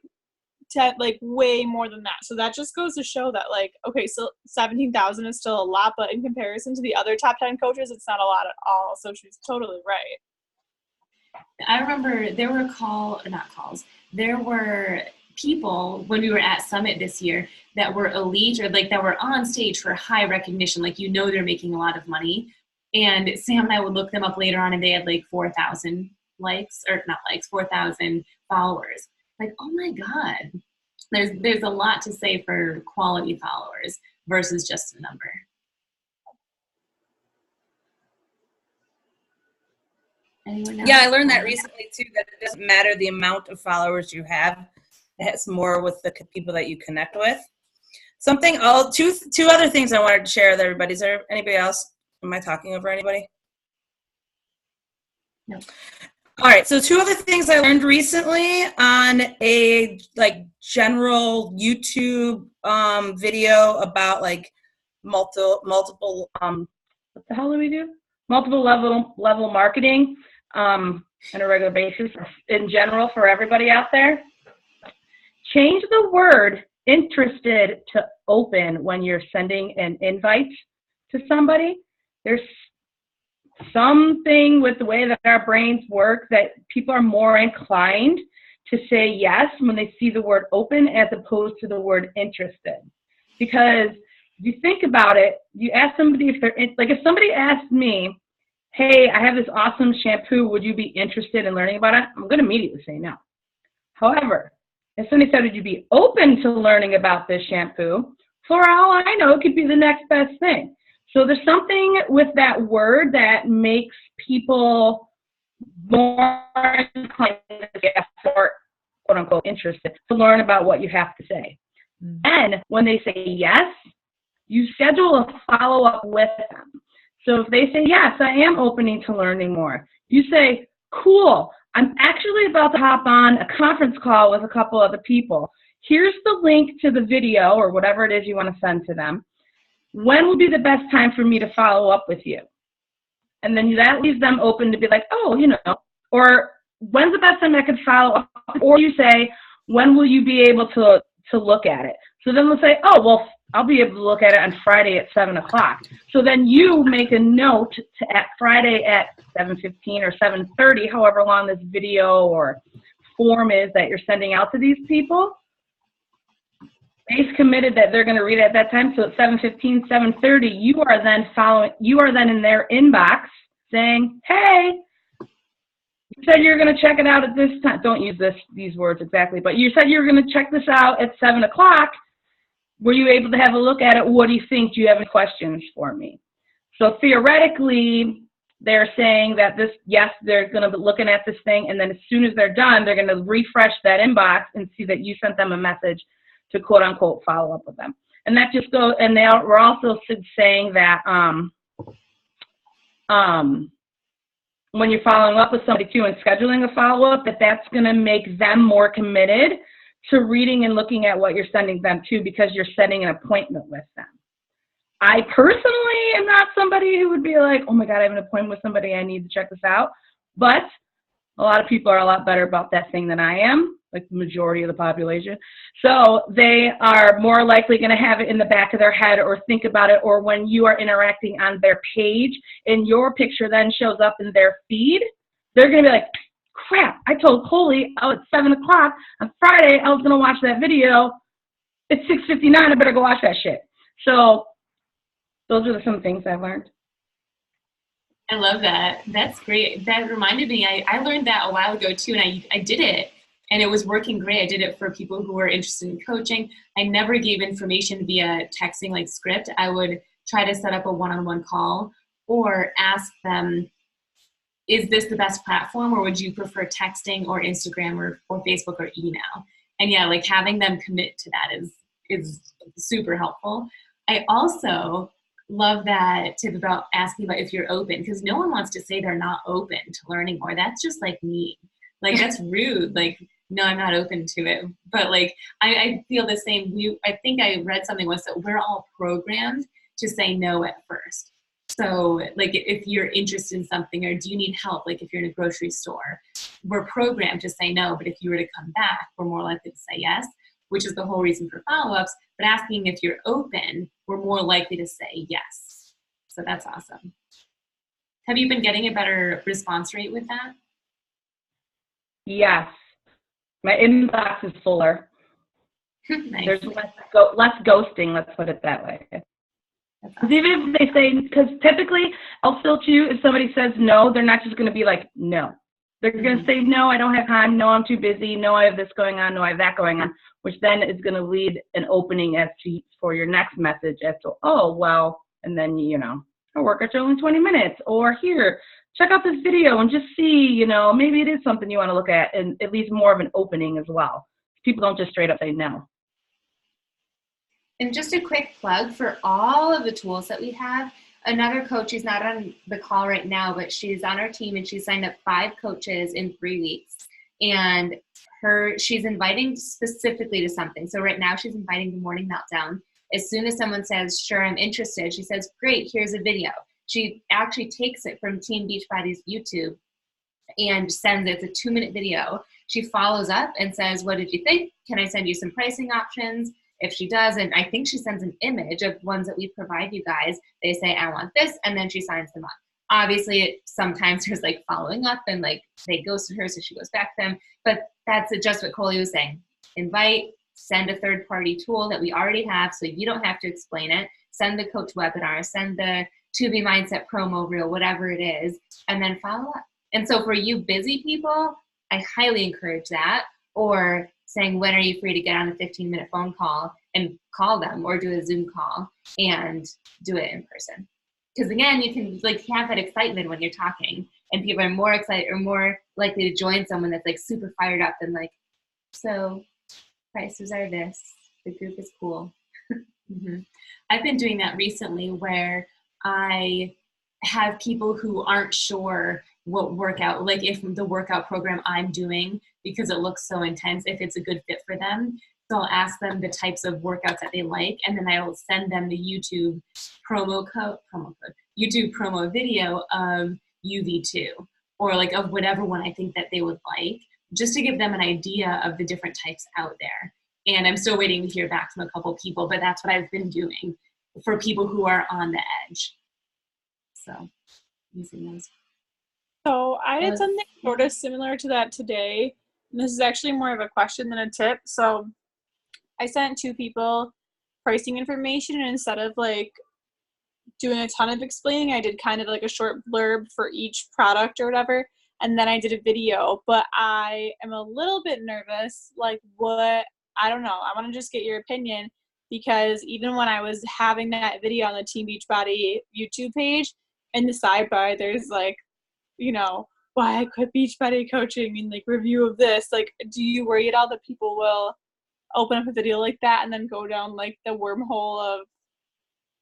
way more than that. So that just goes to show that, like, okay, so 17,000 is still a lot, but in comparison to the other top 10 coaches, it's not a lot at all. So she's totally right. I remember there were there were people when we were at Summit this year that were elite, or like that were on stage for high recognition, like, you know, they're making a lot of money. And Sam and I would look them up later on, and they had like 4,000 likes, or not likes, 4,000 followers. Like, oh my God, there's a lot to say for quality followers versus just a number. Anyone else? Yeah, I learned that recently too, that it doesn't matter the amount of followers you have. It has more with the people that you connect with. Two other things I wanted to share with everybody. Is there anybody else? Am I talking over anybody? No. All right, so two other things I learned recently on a general YouTube video about like multiple what the hell do we do? Multiple level marketing on a regular basis in general for everybody out there. Change the word interested to open when you're sending an invite to somebody. There's something with the way that our brains work that people are more inclined to say yes when they see the word open as opposed to the word interested. Because if you think about it, you ask somebody if somebody asked me, hey, I have this awesome shampoo, would you be interested in learning about it? I'm going to immediately say no. However, if somebody said, would you be open to learning about this shampoo? For all I know, it could be the next best thing. So there's something with that word that makes people more inclined to get more, quote unquote, interested to learn about what you have to say. Then when they say yes, you schedule a follow-up with them. So if they say, yes, I am opening to learning more, you say, cool, I'm actually about to hop on a conference call with a couple other people. Here's the link to the video or whatever it is you want to send to them. When will be the best time for me to follow up with you? And then that leaves them open to be like, oh, you know, or when's the best time I could follow up? Or you say, when will you be able to look at it? So then they'll say, oh, well, I'll be able to look at it on Friday at 7 o'clock. So then you make a note at Friday at 7:15 or 7:30, however long this video or form is that you're sending out to these people. They've committed that they're going to read it at that time. So at 7:15, 7:30, you are then in their inbox saying, hey, you said you're going to check it out at this time. Don't use these words exactly, but you said you were going to check this out at 7 o'clock. Were you able to have a look at it? What do you think? Do you have any questions for me? So theoretically, they're saying that they're going to be looking at this thing, and then as soon as they're done, they're going to refresh that inbox and see that you sent them a message to quote unquote follow up with them. And that just goes, and we're also saying that when you're following up with somebody too and scheduling a follow-up, that's going to make them more committed to reading and looking at what you're sending them to, because you're setting an appointment with them. I personally am not somebody who would be like, oh my God, I have an appointment with somebody, I need to check this out. But a lot of people are a lot better about that thing than I am, like the majority of the population. So they are more likely going to have it in the back of their head or think about it, or when you are interacting on their page and your picture then shows up in their feed, they're going to be like, crap, I told Coley at 7 o'clock on Friday I was going to watch that video. It's 6:59, I better go watch that shit. So those are some things I've learned. I love that. That's great. That reminded me, I learned that a while ago too, and I did it, and it was working great. I did it for people who were interested in coaching. I never gave information via texting like script. I would try to set up a one-on-one call or ask them, is this the best platform, or would you prefer texting or Instagram or Facebook or email? And yeah, like having them commit to that is super helpful. I also love that tip about asking about if you're open, because no one wants to say they're not open to learning more. That's just like mean. Like that's rude. Like, no, I'm not open to it. But like, I feel the same. I think I read something once that we're all programmed to say no at first. So like if you're interested in something, or do you need help? Like if you're in a grocery store, we're programmed to say no. But if you were to come back, we're more likely to say yes, which is the whole reason for follow-ups. But asking if you're open, we're more likely to say yes. So that's awesome. Have you been getting a better response rate with that? Yes. My inbox is fuller. Nice. There's less ghosting, let's put it that way. Because even if they say, because typically I'll filter you, if somebody says no, they're not just going to be like, no. They're going to say, no, I don't have time. No, I'm too busy. No, I have this going on. No, I have that going on, which then is going to lead an opening as to for your next message as to, oh, well, and then, you know, our workouts are only 20 minutes, or here, check out this video and just see, you know, maybe it is something you want to look at, and it leaves more of an opening as well. People don't just straight up say no. And just a quick plug for all of the tools that we have. Another coach is not on the call right now, but she's on our team, and she signed up 5 coaches in 3 weeks. And she's inviting specifically to something. So right now she's inviting the Morning Meltdown. As soon as someone says, sure, I'm interested, she says, great, here's a video. She actually takes it from Team Beachbody's YouTube and sends it. It's a 2-minute video. She follows up and says, what did you think? Can I send you some pricing options? If she does, and I think she sends an image of ones that we provide you guys, they say, I want this, and then she signs them up. Obviously, sometimes there's like following up, and like they ghosted her, so she goes back to them. But that's just what Coley was saying. Invite, send a third-party tool that we already have, so you don't have to explain it. Send the coach webinar, send the To Be Mindset promo reel, whatever it is, and then follow up. And so for you busy people, I highly encourage that. Or saying, when are you free to get on a 15-minute phone call and call them, or do a Zoom call and do it in person. Because again, you can like have that excitement when you're talking, and people are more excited or more likely to join someone that's like super fired up and like, so prices are this, the group is cool. Mm-hmm. I've been doing that recently, where I have people who aren't sure what workout, like if the workout program I'm doing, because it looks so intense, if it's a good fit for them. So I'll ask them the types of workouts that they like, and then I will send them the YouTube promo video of UV2, or like of whatever one I think that they would like, just to give them an idea of the different types out there. And I'm still waiting to hear back from a couple people, but that's what I've been doing for people who are on the edge. So using those. So I did something sort of similar to that today. And this is actually more of a question than a tip. So I sent 2 people pricing information, and instead of like doing a ton of explaining, I did kind of like a short blurb for each product or whatever. And then I did a video, but I am a little bit nervous. Like I don't know. I want to just get your opinion, because even when I was having that video on the Team Beachbody YouTube page, in the sidebar, there's like, you know, why I quit Beachbody coaching and like review of this. Like, do you worry at all that people will open up a video like that and then go down like the wormhole of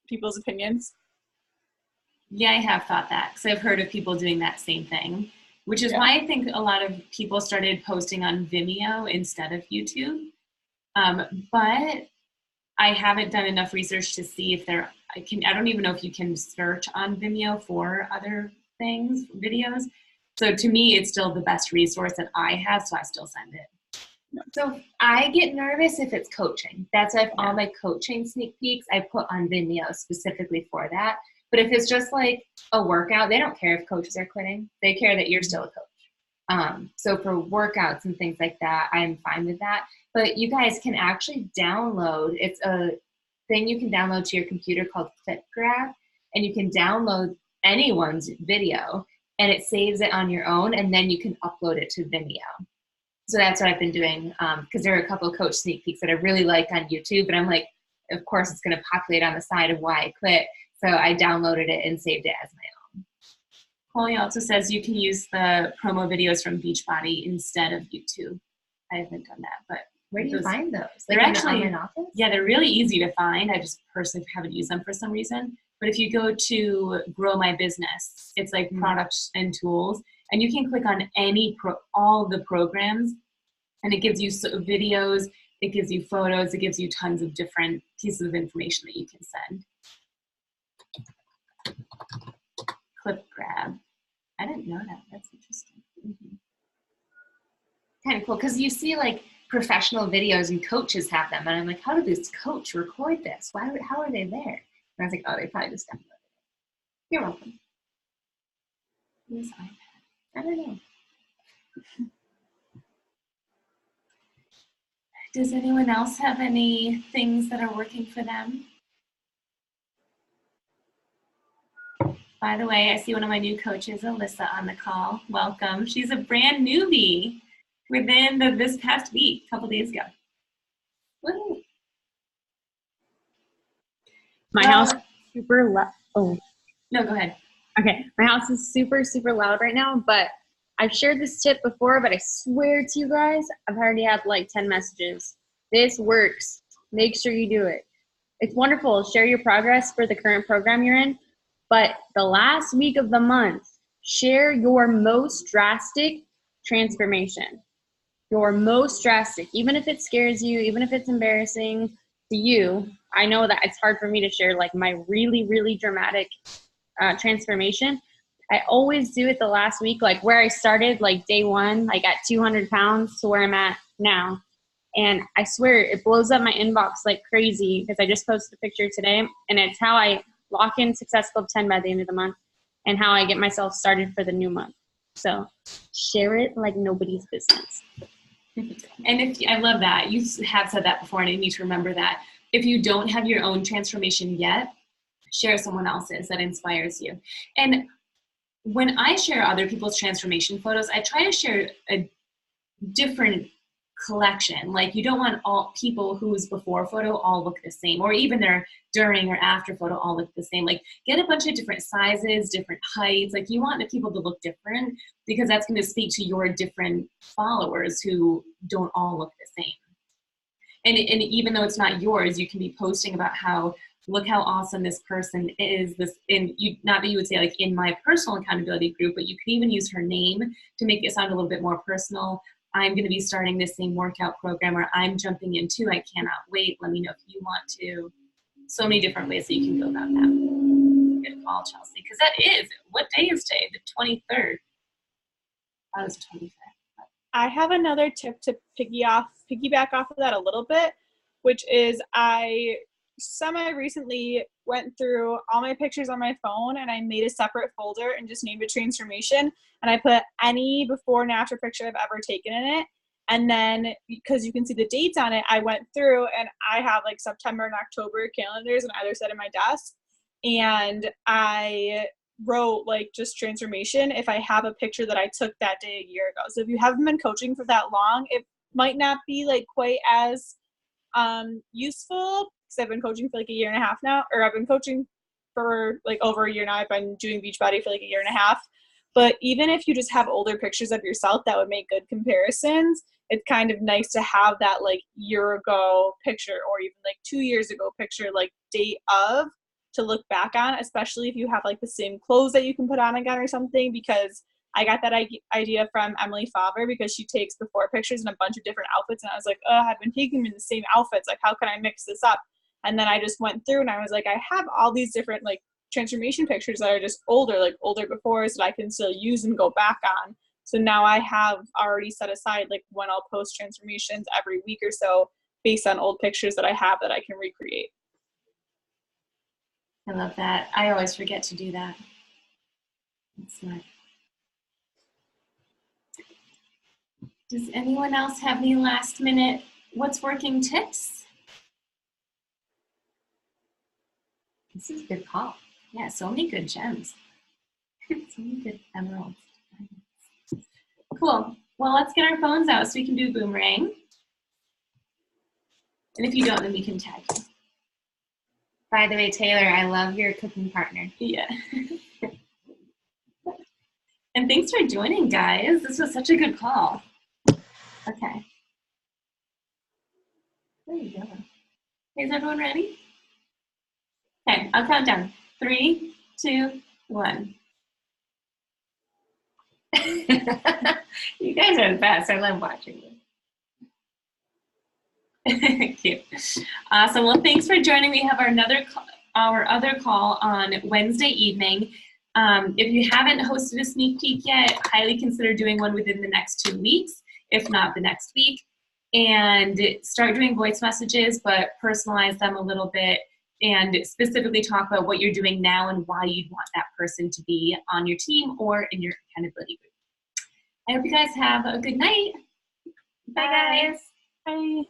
people's opinions? Yeah, I have thought that because I've heard of people doing that same thing, which is why I think a lot of people started posting on Vimeo instead of YouTube. But I haven't done enough research to see if I don't even know if you can search on Vimeo for other things, videos. So to me, it's still the best resource that I have, so I still send it. So I get nervous if it's coaching. That's why all my coaching sneak peeks I put on Vimeo specifically for that. But if it's just like a workout, they don't care if coaches are quitting. They care that you're still a coach. So for workouts and things like that, I'm fine with that. But you guys can actually download, it's a thing you can download to your computer called ClipGrab, and you can download anyone's video and it saves it on your own, and then you can upload it to Vimeo. So that's what I've been doing, because there are a couple of coach sneak peeks that I really like on YouTube, but I'm like, of course it's going to populate on the side of why I quit. So I downloaded it and saved it as my own. Chloe also says you can use the promo videos from Beachbody instead of YouTube. I haven't done that, but where do you find those? They're Like actually, in office? Yeah, they're really easy to find. I just personally haven't used them for some reason. But if you go to Grow My Business, it's like products and tools, and you can click on all the programs, and it gives you videos, it gives you photos, it gives you tons of different pieces of information that you can send. ClipGrab. I didn't know that. That's interesting. Kind of cool, because you see like professional videos and coaches have them, and I'm like, how did this coach record this? How are they there? And I was like, oh, they probably just downloaded it. You're welcome. This iPad. I don't know. Does anyone else have any things that are working for them? By the way, I see one of my new coaches, Alyssa, on the call. Welcome. She's a brand newbie within this past week, a couple days ago. Woo. My house is super loud. Oh. No, go ahead. Okay. My house is super, super loud right now, but I've shared this tip before, but I swear to you guys, I've already had like 10 messages. This works. Make sure you do it. It's wonderful. Share your progress for the current program you're in, but the last week of the month, share your most drastic transformation. Your most drastic, even if it scares you, even if it's embarrassing to you. I know that it's hard for me to share like my really, really dramatic transformation. I always do it the last week, like where I started, like day one, like at 200 pounds to where I'm at now. And I swear it blows up my inbox like crazy because I just posted a picture today, and it's how I lock in Success Club 10 by the end of the month and how I get myself started for the new month. So share it like nobody's business. And I love that. You have said that before, and I need to remember that. If you don't have your own transformation yet, share someone else's that inspires you. And when I share other people's transformation photos, I try to share a different collection. Like, you don't want all people whose before photo all look the same, or even their during or after photo all look the same. Like, get a bunch of different sizes, different heights. Like, you want the people to look different because that's going to speak to your different followers who don't all look the same. And even though it's not yours, you can be posting about how, look how awesome this person is. Not that you would say like in my personal accountability group, but you can even use her name to make it sound a little bit more personal. I'm going to be starting this same workout program, or I'm jumping into, I cannot wait. Let me know if you want to. So many different ways that you can go about that. Good call, Chelsea. Because that is, what day is today? The 23rd. That was the 25th. I have another tip to piggyback off of that a little bit, which is I semi-recently went through all my pictures on my phone and I made a separate folder and just named it transformation. And I put any before and after picture I've ever taken in it. And then, because you can see the dates on it, I went through and I have like September and October calendars on either side of my desk. And I wrote like just transformation if I have a picture that I took that day a year ago. So if you haven't been coaching for that long, it might not be like quite as useful, because I've been coaching for like a year and a half now, or I've been coaching for like over a year now. I've been doing Beachbody for like a year and a half. But even if you just have older pictures of yourself that would make good comparisons, it's kind of nice to have that like year ago picture, or even like 2 years ago picture, like date of, to look back on, especially if you have like the same clothes that you can put on again or something, because I got that idea from Emily Favre because she takes before pictures in a bunch of different outfits, and I was like, oh, I've been taking them in the same outfits, like how can I mix this up? And then I just went through and I was like, I have all these different like transformation pictures that are just older, like older befores that I can still use and go back on. So now I have already set aside like when I'll post transformations every week or so based on old pictures that I have that I can recreate. I love that. I always forget to do that. That's smart. Does anyone else have any last minute what's working tips? This is a good call. Yeah, so many good gems. So many good emeralds. Cool. Well, let's get our phones out so we can do boomerang. And if you don't, then we can tag you. By the way, Taylor, I love your cooking partner. Yeah. And thanks for joining, guys. This was such a good call. Okay. There you go. Is everyone ready? Okay, I'll count down. 3, 2, 1. You guys are the best. I love watching you. Cute. Awesome. Well, thanks for joining. We have our other call on Wednesday evening. If you haven't hosted a sneak peek yet, highly consider doing one within the next 2 weeks, if not the next week. And start doing voice messages, but personalize them a little bit and specifically talk about what you're doing now and why you'd want that person to be on your team or in your accountability group. I hope you guys have a good night. Bye, guys. Bye.